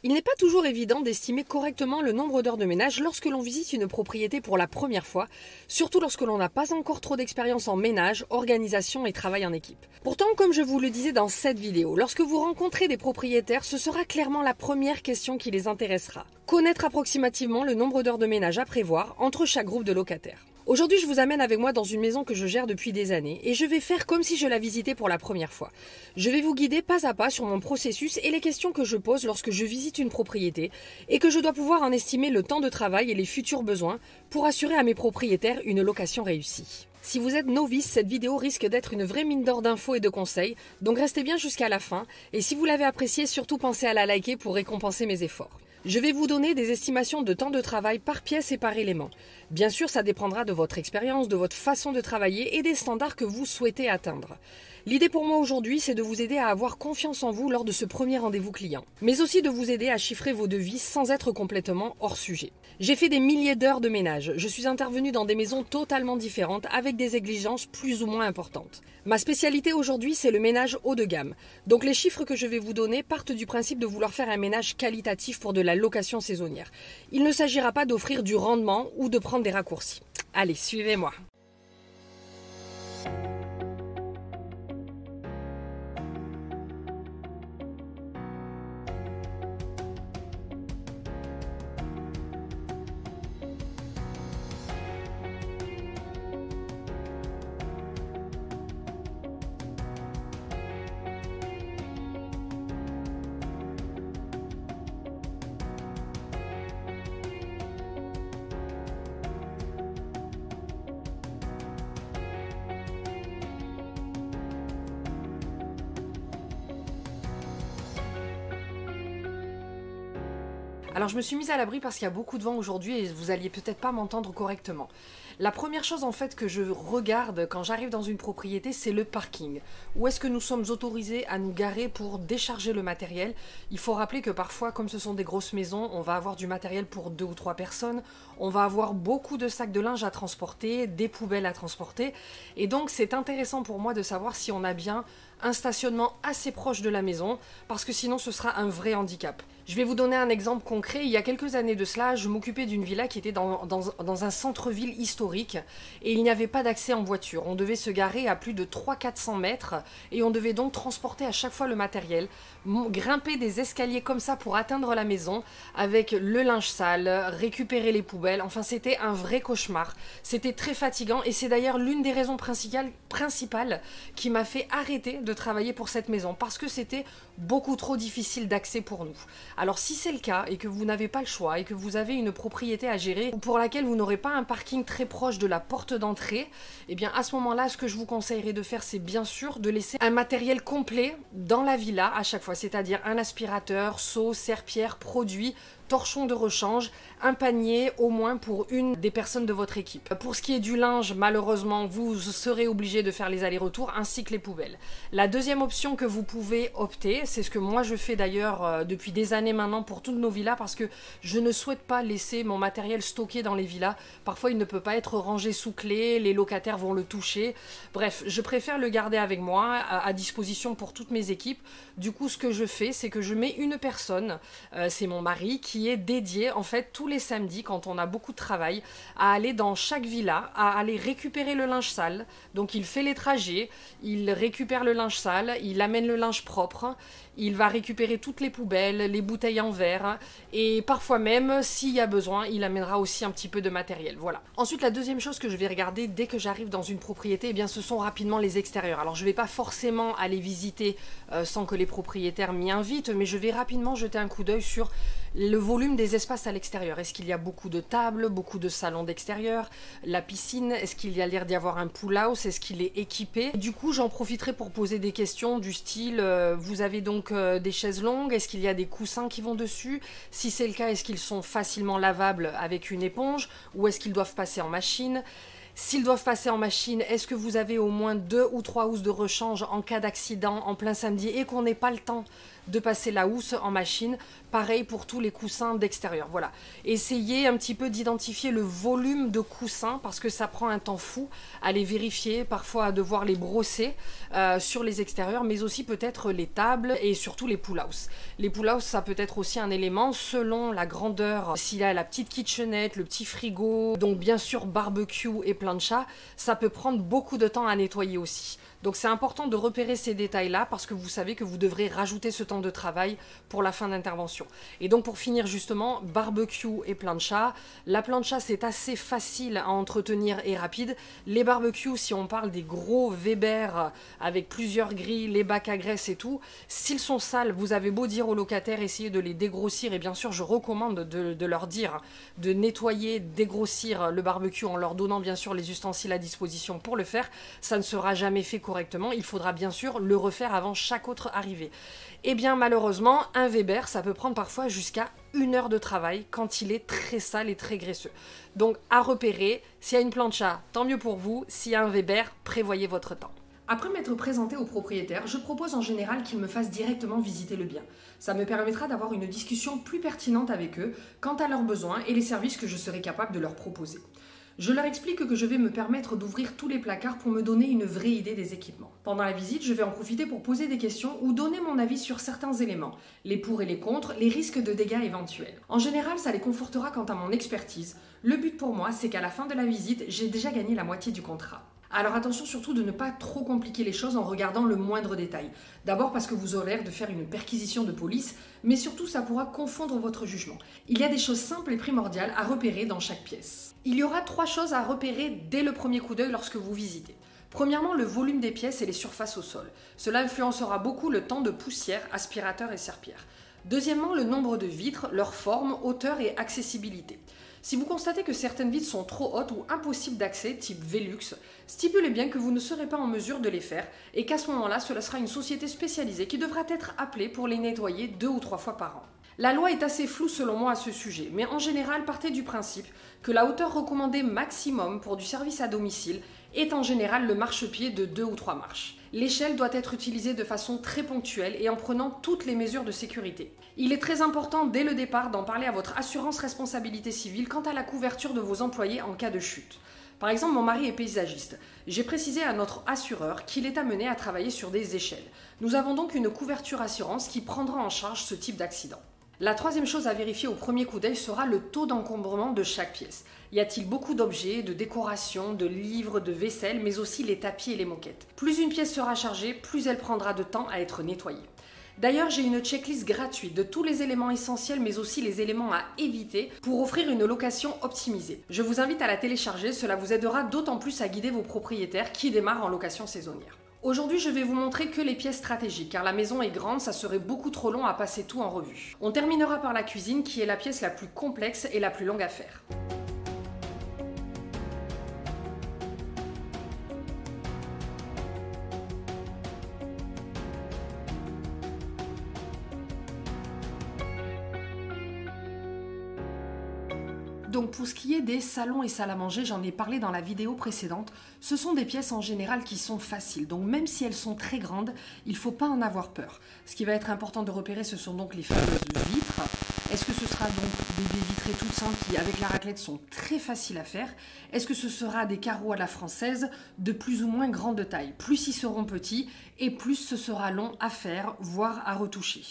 Il n'est pas toujours évident d'estimer correctement le nombre d'heures de ménage lorsque l'on visite une propriété pour la première fois, surtout lorsque l'on n'a pas encore trop d'expérience en ménage, organisation et travail en équipe. Pourtant, comme je vous le disais dans cette vidéo, lorsque vous rencontrez des propriétaires, ce sera clairement la première question qui les intéressera. Connaître approximativement le nombre d'heures de ménage à prévoir entre chaque groupe de locataires. Aujourd'hui, je vous amène avec moi dans une maison que je gère depuis des années et je vais faire comme si je la visitais pour la première fois. Je vais vous guider pas à pas sur mon processus et les questions que je pose lorsque je visite une propriété et que je dois pouvoir en estimer le temps de travail et les futurs besoins pour assurer à mes propriétaires une location réussie. Si vous êtes novice, cette vidéo risque d'être une vraie mine d'or d'infos et de conseils, donc restez bien jusqu'à la fin et si vous l'avez appréciée, surtout pensez à la liker pour récompenser mes efforts. Je vais vous donner des estimations de temps de travail par pièce et par élément. Bien sûr, ça dépendra de votre expérience, de votre façon de travailler et des standards que vous souhaitez atteindre. L'idée pour moi aujourd'hui, c'est de vous aider à avoir confiance en vous lors de ce premier rendez-vous client, mais aussi de vous aider à chiffrer vos devis sans être complètement hors sujet. J'ai fait des milliers d'heures de ménage, je suis intervenue dans des maisons totalement différentes avec des exigences plus ou moins importantes. Ma spécialité aujourd'hui, c'est le ménage haut de gamme. Donc les chiffres que je vais vous donner partent du principe de vouloir faire un ménage qualitatif pour de la location saisonnière. Il ne s'agira pas d'offrir du rendement ou de prendre des raccourcis. Allez, suivez-moi. Alors je me suis mise à l'abri parce qu'il y a beaucoup de vent aujourd'hui et vous alliez peut-être pas m'entendre correctement. La première chose en fait que je regarde quand j'arrive dans une propriété, c'est le parking. Où est-ce que nous sommes autorisés à nous garer pour décharger le matériel? Il faut rappeler que parfois, comme ce sont des grosses maisons, on va avoir du matériel pour 2 ou 3 personnes, on va avoir beaucoup de sacs de linge à transporter, des poubelles à transporter, et donc c'est intéressant pour moi de savoir si on a bien un stationnement assez proche de la maison, parce que sinon ce sera un vrai handicap. Je vais vous donner un exemple concret. Il y a quelques années de cela, je m'occupais d'une villa qui était dans un centre-ville historique et il n'y avait pas d'accès en voiture. On devait se garer à plus de 300-400 mètres et on devait donc transporter à chaque fois le matériel, grimper des escaliers comme ça pour atteindre la maison avec le linge sale, récupérer les poubelles. Enfin, c'était un vrai cauchemar. C'était très fatigant et c'est d'ailleurs l'une des raisons principales qui m'a fait arrêter de travailler pour cette maison parce que c'était beaucoup trop difficile d'accès pour nous. Alors si c'est le cas et que vous n'avez pas le choix et que vous avez une propriété à gérer ou pour laquelle vous n'aurez pas un parking très proche de la porte d'entrée, eh bien à ce moment-là, ce que je vous conseillerais de faire, c'est bien sûr de laisser un matériel complet dans la villa à chaque fois, c'est-à-dire un aspirateur, seau, serpillère, produits, torchon de rechange, un panier au moins pour une des personnes de votre équipe. Pour ce qui est du linge, malheureusement, vous serez obligé de faire les allers-retours ainsi que les poubelles. La deuxième option que vous pouvez opter, c'est ce que moi je fais d'ailleurs depuis des années maintenant pour toutes nos villas parce que je ne souhaite pas laisser mon matériel stocké dans les villas. Parfois il ne peut pas être rangé sous clé, les locataires vont le toucher. Bref, je préfère le garder avec moi à disposition pour toutes mes équipes. Du coup, ce que je fais, c'est que je mets une personne, c'est mon mari, qui est dédié en fait tous les samedis quand on a beaucoup de travail à aller dans chaque villa, à aller récupérer le linge sale. Donc il fait les trajets, il récupère le linge sale, il amène le linge propre, il va récupérer toutes les poubelles, les bouteilles en verre et parfois même, s'il y a besoin, il amènera aussi un petit peu de matériel. Voilà. Ensuite, la deuxième chose que je vais regarder dès que j'arrive dans une propriété, eh bien, ce sont rapidement les extérieurs. Alors je ne vais pas forcément aller visiter sans que les propriétaires m'y invitent, mais je vais rapidement jeter un coup d'œil sur le volume des espaces à l'extérieur. Est-ce qu'il y a beaucoup de tables, beaucoup de salons d'extérieur, la piscine, est-ce qu'il y a l'air d'y avoir un pool house, est-ce qu'il est équipé? Du coup, j'en profiterai pour poser des questions du style, vous avez donc des chaises longues, est-ce qu'il y a des coussins qui vont dessus? Si c'est le cas, est-ce qu'ils sont facilement lavables avec une éponge ou est-ce qu'ils doivent passer en machine? S'ils doivent passer en machine, est-ce que vous avez au moins 2 ou 3 housses de rechange en cas d'accident en plein samedi et qu'on n'ait pas le temps de passer la housse en machine. Pareil pour tous les coussins d'extérieur. Voilà. Essayez un petit peu d'identifier le volume de coussins parce que ça prend un temps fou à les vérifier, parfois à devoir les brosser sur les extérieurs, mais aussi peut-être les tables et surtout les pull-house. Les pull-house, ça peut être aussi un élément selon la grandeur. S'il y a la petite kitchenette, le petit frigo, donc bien sûr barbecue et plancha, ça peut prendre beaucoup de temps à nettoyer aussi. Donc c'est important de repérer ces détails-là parce que vous savez que vous devrez rajouter ce temps de travail pour la fin d'intervention. Et donc pour finir justement, barbecue et plancha. La plancha c'est assez facile à entretenir et rapide. Les barbecues, si on parle des gros Weber avec plusieurs grilles, les bacs à graisse et tout, s'ils sont sales, vous avez beau dire aux locataires, essayez de les dégrossir et bien sûr je recommande de leur dire de nettoyer, dégrossir le barbecue en leur donnant bien sûr les ustensiles à disposition pour le faire. Ça ne sera jamais fait correctement, il faudra bien sûr le refaire avant chaque autre arrivée. Et bien malheureusement, un Weber, ça peut prendre parfois jusqu'à 1 heure de travail quand il est très sale et très graisseux. Donc à repérer, s'il y a une plancha, tant mieux pour vous, s'il y a un Weber, prévoyez votre temps. Après m'être présenté au propriétaire, je propose en général qu'ils me fassent directement visiter le bien. Ça me permettra d'avoir une discussion plus pertinente avec eux quant à leurs besoins et les services que je serai capable de leur proposer. Je leur explique que je vais me permettre d'ouvrir tous les placards pour me donner une vraie idée des équipements. Pendant la visite, je vais en profiter pour poser des questions ou donner mon avis sur certains éléments, les pour et les contre, les risques de dégâts éventuels. En général, ça les confortera quant à mon expertise. Le but pour moi, c'est qu'à la fin de la visite, j'ai déjà gagné la moitié du contrat. Alors attention surtout de ne pas trop compliquer les choses en regardant le moindre détail. D'abord parce que vous aurez l'air de faire une perquisition de police, mais surtout ça pourra confondre votre jugement. Il y a des choses simples et primordiales à repérer dans chaque pièce. Il y aura 3 choses à repérer dès le premier coup d'œil lorsque vous visitez. Premièrement, le volume des pièces et les surfaces au sol. Cela influencera beaucoup le temps de poussière, aspirateur et serpillère. Deuxièmement, le nombre de vitres, leur forme, hauteur et accessibilité. Si vous constatez que certaines vitres sont trop hautes ou impossibles d'accès, type Velux, stipulez bien que vous ne serez pas en mesure de les faire et qu'à ce moment-là, cela sera une société spécialisée qui devra être appelée pour les nettoyer 2 ou 3 fois par an. La loi est assez floue selon moi à ce sujet, mais en général, partez du principe que la hauteur recommandée maximum pour du service à domicile est en général le marchepied de 2 ou 3 marches. L'échelle doit être utilisée de façon très ponctuelle et en prenant toutes les mesures de sécurité. Il est très important dès le départ d'en parler à votre assurance responsabilité civile quant à la couverture de vos employés en cas de chute. Par exemple, mon mari est paysagiste. J'ai précisé à notre assureur qu'il est amené à travailler sur des échelles. Nous avons donc une couverture assurance qui prendra en charge ce type d'accident. La troisième chose à vérifier au premier coup d'œil sera le taux d'encombrement de chaque pièce. Y a-t-il beaucoup d'objets, de décorations, de livres, de vaisselle, mais aussi les tapis et les moquettes. Plus une pièce sera chargée, plus elle prendra de temps à être nettoyée. D'ailleurs, j'ai une checklist gratuite de tous les éléments essentiels, mais aussi les éléments à éviter pour offrir une location optimisée. Je vous invite à la télécharger, cela vous aidera d'autant plus à guider vos propriétaires qui démarrent en location saisonnière. Aujourd'hui, je vais vous montrer que les pièces stratégiques, car la maison est grande, ça serait beaucoup trop long à passer tout en revue. On terminera par la cuisine, qui est la pièce la plus complexe et la plus longue à faire. Donc pour ce qui est des salons et salles à manger, j'en ai parlé dans la vidéo précédente, ce sont des pièces en général qui sont faciles. Donc même si elles sont très grandes, il ne faut pas en avoir peur. Ce qui va être important de repérer, ce sont donc les fameuses vitres. Est-ce que ce sera donc des baies vitrées toutes simples qui, avec la raclette, sont très faciles à faire? Est-ce que ce sera des carreaux à la française de plus ou moins grande taille? Plus ils seront petits et plus ce sera long à faire, voire à retoucher.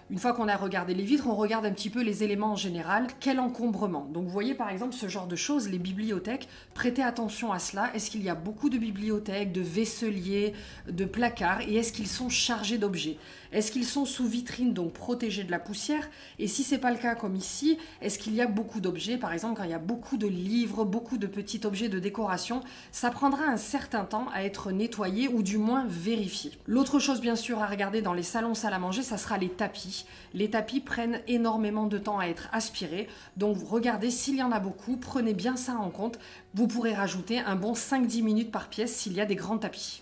Une fois qu'on a regardé les vitres, on regarde un petit peu les éléments en général. Quel encombrement? Donc vous voyez par exemple ce genre de choses, les bibliothèques, prêtez attention à cela. Est-ce qu'il y a beaucoup de bibliothèques, de vaisseliers, de placards et est-ce qu'ils sont chargés d'objets? Est-ce qu'ils sont sous vitrine, donc protégés de la poussière? Et si ce n'est pas le cas comme ici, est-ce qu'il y a beaucoup d'objets? Par exemple, quand il y a beaucoup de livres, beaucoup de petits objets de décoration, ça prendra un certain temps à être nettoyé ou du moins vérifié. L'autre chose bien sûr à regarder dans les salons salle à manger, ça sera les tapis. Les tapis prennent énormément de temps à être aspirés, donc regardez s'il y en a beaucoup, prenez bien ça en compte. Vous pourrez rajouter un bon 5-10 minutes par pièce s'il y a des grands tapis.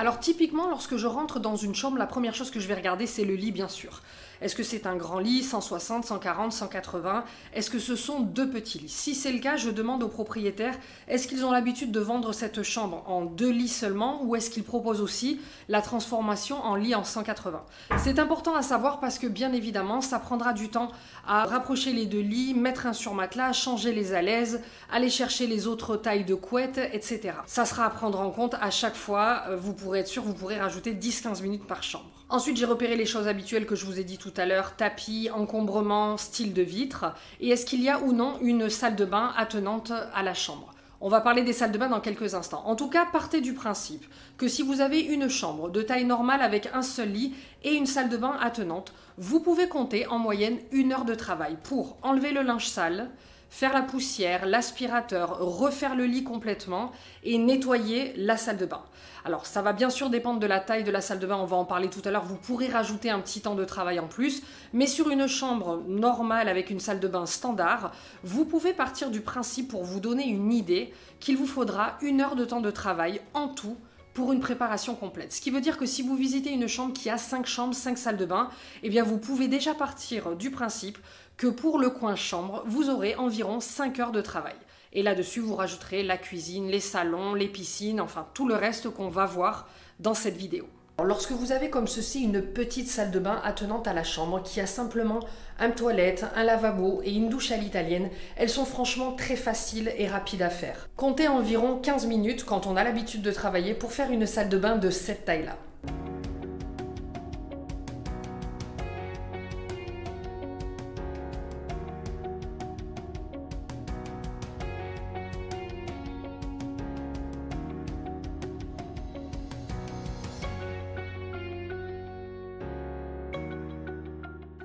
Alors typiquement, lorsque je rentre dans une chambre, la première chose que je vais regarder, c'est le lit bien sûr. Est-ce que c'est un grand lit, 160, 140, 180? Est-ce que ce sont deux petits lits? Si c'est le cas, je demande aux propriétaires, est-ce qu'ils ont l'habitude de vendre cette chambre en 2 lits seulement ou est-ce qu'ils proposent aussi la transformation en lit en 180? C'est important à savoir parce que bien évidemment, ça prendra du temps à rapprocher les 2 lits, mettre un surmatelas, changer les alaises, aller chercher les autres tailles de couettes, etc. Ça sera à prendre en compte à chaque fois, vous pourrez être sûr, vous pourrez rajouter 10-15 minutes par chambre. Ensuite, j'ai repéré les choses habituelles que je vous ai dit tout à l'heure, tapis, encombrement, style de vitre, et est-ce qu'il y a ou non une salle de bain attenante à la chambre. On va parler des salles de bain dans quelques instants. En tout cas, partez du principe que si vous avez une chambre de taille normale avec un seul lit et une salle de bain attenante, vous pouvez compter en moyenne 1 heure de travail pour enlever le linge sale, faire la poussière, l'aspirateur, refaire le lit complètement et nettoyer la salle de bain. Alors ça va bien sûr dépendre de la taille de la salle de bain, on va en parler tout à l'heure, vous pourrez rajouter un petit temps de travail en plus, mais sur une chambre normale avec une salle de bain standard, vous pouvez partir du principe pour vous donner une idée qu'il vous faudra 1 heure de temps de travail en tout pour une préparation complète. Ce qui veut dire que si vous visitez une chambre qui a 5 chambres, 5 salles de bain, eh bien vous pouvez déjà partir du principe que pour le coin chambre, vous aurez environ 5 heures de travail. Et là-dessus, vous rajouterez la cuisine, les salons, les piscines, enfin tout le reste qu'on va voir dans cette vidéo. Alors, lorsque vous avez comme ceci une petite salle de bain attenante à la chambre qui a simplement une toilette, un lavabo et une douche à l'italienne, elles sont franchement très faciles et rapides à faire. Comptez environ 15 minutes quand on a l'habitude de travailler pour faire une salle de bain de cette taille-là.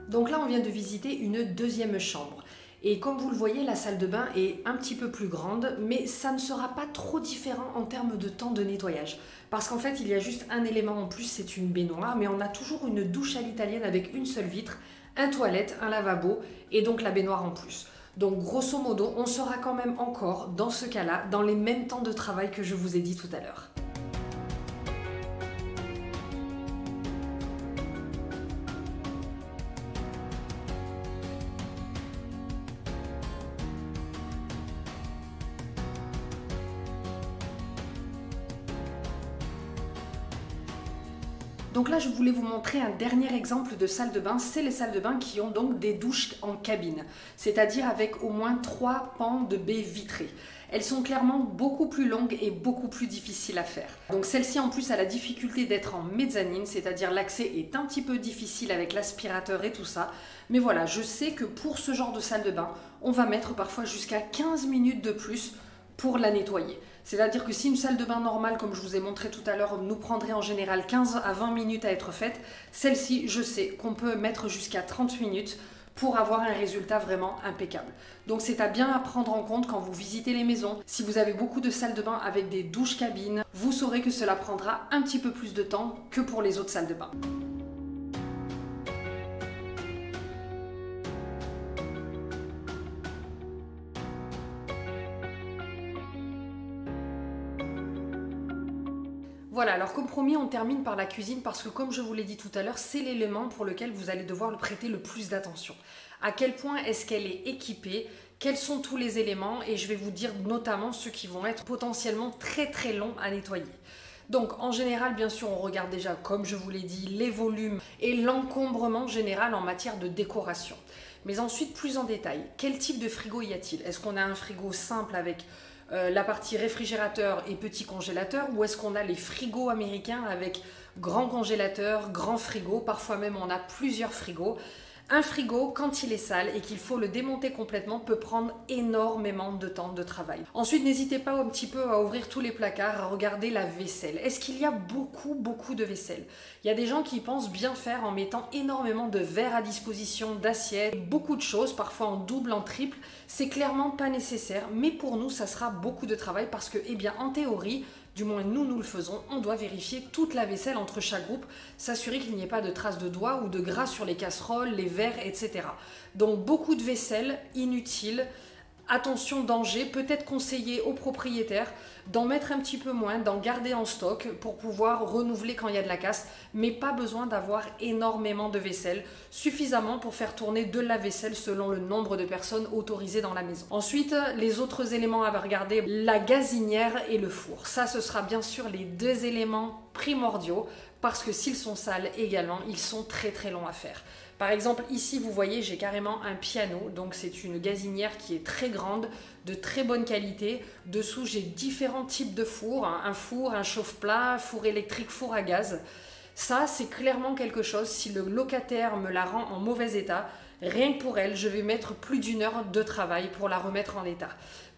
Donc là, on vient de visiter une deuxième chambre. Et comme vous le voyez, la salle de bain est un petit peu plus grande, mais ça ne sera pas trop différent en termes de temps de nettoyage. Parce qu'en fait, il y a juste un élément en plus, c'est une baignoire, mais on a toujours une douche à l'italienne avec une seule vitre, une toilette, un lavabo et donc la baignoire en plus. Donc grosso modo, on sera quand même encore, dans ce cas-là, dans les mêmes temps de travail que je vous ai dit tout à l'heure. Donc là, je voulais vous montrer un dernier exemple de salle de bain. C'est les salles de bain qui ont donc des douches en cabine, c'est-à-dire avec au moins 3 pans de baies vitrées. Elles sont clairement beaucoup plus longues et beaucoup plus difficiles à faire. Donc celle-ci en plus a la difficulté d'être en mezzanine, c'est-à-dire l'accès est un petit peu difficile avec l'aspirateur et tout ça. Mais voilà, je sais que pour ce genre de salle de bain, on va mettre parfois jusqu'à 15 minutes de plus pour la nettoyer. C'est-à-dire que si une salle de bain normale, comme je vous ai montré tout à l'heure, nous prendrait en général 15 à 20 minutes à être faite, celle-ci, je sais qu'on peut mettre jusqu'à 30 minutes pour avoir un résultat vraiment impeccable. Donc c'est à bien prendre en compte quand vous visitez les maisons. Si vous avez beaucoup de salles de bain avec des douches cabines, vous saurez que cela prendra un petit peu plus de temps que pour les autres salles de bain. Voilà, alors comme promis, on termine par la cuisine parce que comme je vous l'ai dit tout à l'heure, c'est l'élément pour lequel vous allez devoir le prêter le plus d'attention. À quel point est-ce qu'elle est équipée? Quels sont tous les éléments? Et je vais vous dire notamment ceux qui vont être potentiellement très très longs à nettoyer. Donc en général, bien sûr, on regarde déjà, comme je vous l'ai dit, les volumes et l'encombrement général en matière de décoration. Mais ensuite, plus en détail, quel type de frigo y a-t-il? Est-ce qu'on a un frigo simple avec la partie réfrigérateur et petit congélateur, ou est-ce qu'on a les frigos américains avec grand congélateur, grand frigo, parfois même on a plusieurs frigos. Un frigo, quand il est sale et qu'il faut le démonter complètement, peut prendre énormément de temps de travail. Ensuite, n'hésitez pas un petit peu à ouvrir tous les placards, à regarder la vaisselle. Est-ce qu'il y a beaucoup de vaisselle? Il y a des gens qui pensent bien faire en mettant énormément de verres à disposition, d'assiettes, beaucoup de choses, parfois en double, en triple. C'est clairement pas nécessaire, mais pour nous, ça sera beaucoup de travail parce que, eh bien, en théorie, du moins nous le faisons, on doit vérifier toute la vaisselle entre chaque groupe, s'assurer qu'il n'y ait pas de traces de doigts ou de gras sur les casseroles, les verres, etc. Donc beaucoup de vaisselle inutile Attention, danger, peut-être conseillé aux propriétaires d'en mettre un petit peu moins, d'en garder en stock pour pouvoir renouveler quand il y a de la casse, mais pas besoin d'avoir énormément de vaisselle, suffisamment pour faire tourner de la vaisselle selon le nombre de personnes autorisées dans la maison. Ensuite, les autres éléments à regarder, la gazinière et le four. Ça, ce sera bien sûr les deux éléments primordiaux parce que s'ils sont sales également, ils sont très très longs à faire. Par exemple, ici, vous voyez, j'ai carrément un piano. Donc, c'est une gazinière qui est très grande, de très bonne qualité. Dessous, j'ai différents types de fours. Un four, un chauffe-plat, four électrique, four à gaz. Ça, c'est clairement quelque chose. Si le locataire me la rend en mauvais état, rien que pour elle, je vais mettre plus d'1 heure de travail pour la remettre en état.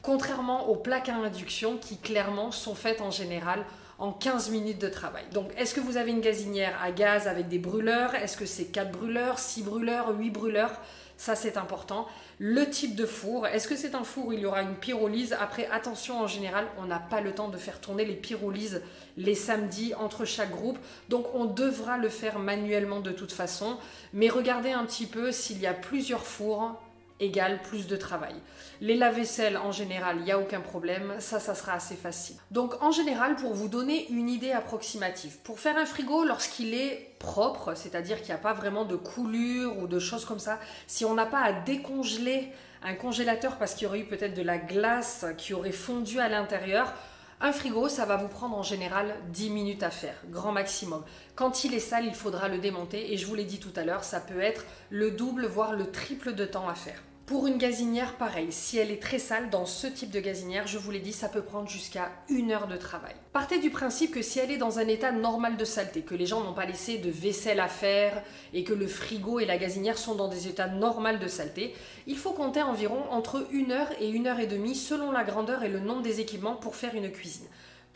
Contrairement aux plaques à induction qui, clairement, sont faites en général en 15 minutes de travail. Donc, est-ce que vous avez une gazinière à gaz avec des brûleurs? Est-ce que c'est 4 brûleurs, 6 brûleurs, 8 brûleurs? Ça, c'est important. Le type de four, est-ce que c'est un four où il y aura une pyrolyse? Après, attention, en général, on n'a pas le temps de faire tourner les pyrolyses les samedis entre chaque groupe. Donc, on devra le faire manuellement de toute façon. Mais regardez un petit peu s'il y a plusieurs fours égale plus de travail. Les lave-vaisselle, en général, il n'y a aucun problème. Ça sera assez facile. Donc, en général, pour vous donner une idée approximative, pour faire un frigo, lorsqu'il est propre, c'est-à-dire qu'il n'y a pas vraiment de coulure ou de choses comme ça, si on n'a pas à décongeler un congélateur parce qu'il y aurait eu peut-être de la glace qui aurait fondu à l'intérieur, un frigo, ça va vous prendre en général 10 minutes à faire, grand maximum. Quand il est sale, il faudra le démonter et je vous l'ai dit tout à l'heure, ça peut être le double, voire le triple de temps à faire. Pour une gazinière, pareil, si elle est très sale, dans ce type de gazinière, je vous l'ai dit, ça peut prendre jusqu'à 1 heure de travail. Partez du principe que si elle est dans un état normal de saleté, que les gens n'ont pas laissé de vaisselle à faire et que le frigo et la gazinière sont dans des états normaux de saleté, il faut compter environ entre 1 heure et 1 heure et demie selon la grandeur et le nombre des équipements pour faire une cuisine.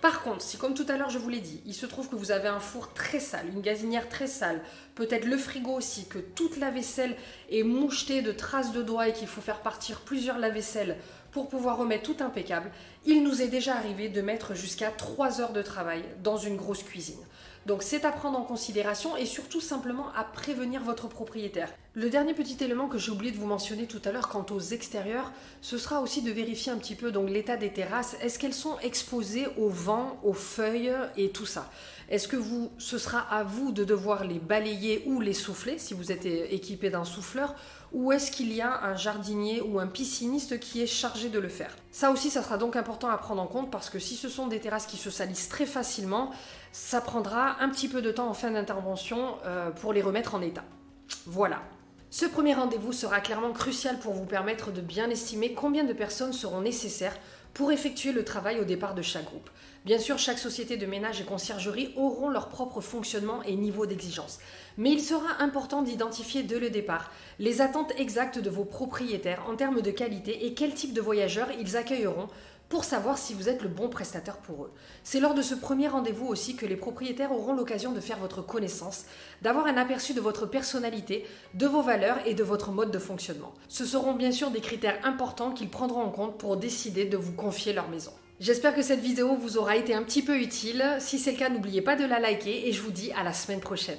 Par contre, si comme tout à l'heure je vous l'ai dit, il se trouve que vous avez un four très sale, une gazinière très sale, peut-être le frigo aussi, que toute la vaisselle est mouchetée de traces de doigts et qu'il faut faire partir plusieurs lave-vaisselle pour pouvoir remettre tout impeccable, il nous est déjà arrivé de mettre jusqu'à 3 heures de travail dans une grosse cuisine. Donc c'est à prendre en considération et surtout simplement à prévenir votre propriétaire. Le dernier petit élément que j'ai oublié de vous mentionner tout à l'heure quant aux extérieurs, ce sera aussi de vérifier un petit peu donc l'état des terrasses. Est-ce qu'elles sont exposées au vent, aux feuilles et tout ça? Est-ce que ce sera à vous de devoir les balayer ou les souffler si vous êtes équipé d'un souffleur? Ou est-ce qu'il y a un jardinier ou un pisciniste qui est chargé de le faire? Ça aussi, ça sera donc important à prendre en compte parce que si ce sont des terrasses qui se salissent très facilement, ça prendra un petit peu de temps en fin d'intervention pour les remettre en état. Voilà. Ce premier rendez-vous sera clairement crucial pour vous permettre de bien estimer combien de personnes seront nécessaires pour effectuer le travail au départ de chaque groupe. Bien sûr, chaque société de ménage et conciergerie auront leur propre fonctionnement et niveau d'exigence. Mais il sera important d'identifier dès le départ les attentes exactes de vos propriétaires en termes de qualité et quel type de voyageurs ils accueilleront pour savoir si vous êtes le bon prestataire pour eux. C'est lors de ce premier rendez-vous aussi que les propriétaires auront l'occasion de faire votre connaissance, d'avoir un aperçu de votre personnalité, de vos valeurs et de votre mode de fonctionnement. Ce seront bien sûr des critères importants qu'ils prendront en compte pour décider de vous confier leur maison. J'espère que cette vidéo vous aura été un petit peu utile. Si c'est le cas, n'oubliez pas de la liker et je vous dis à la semaine prochaine.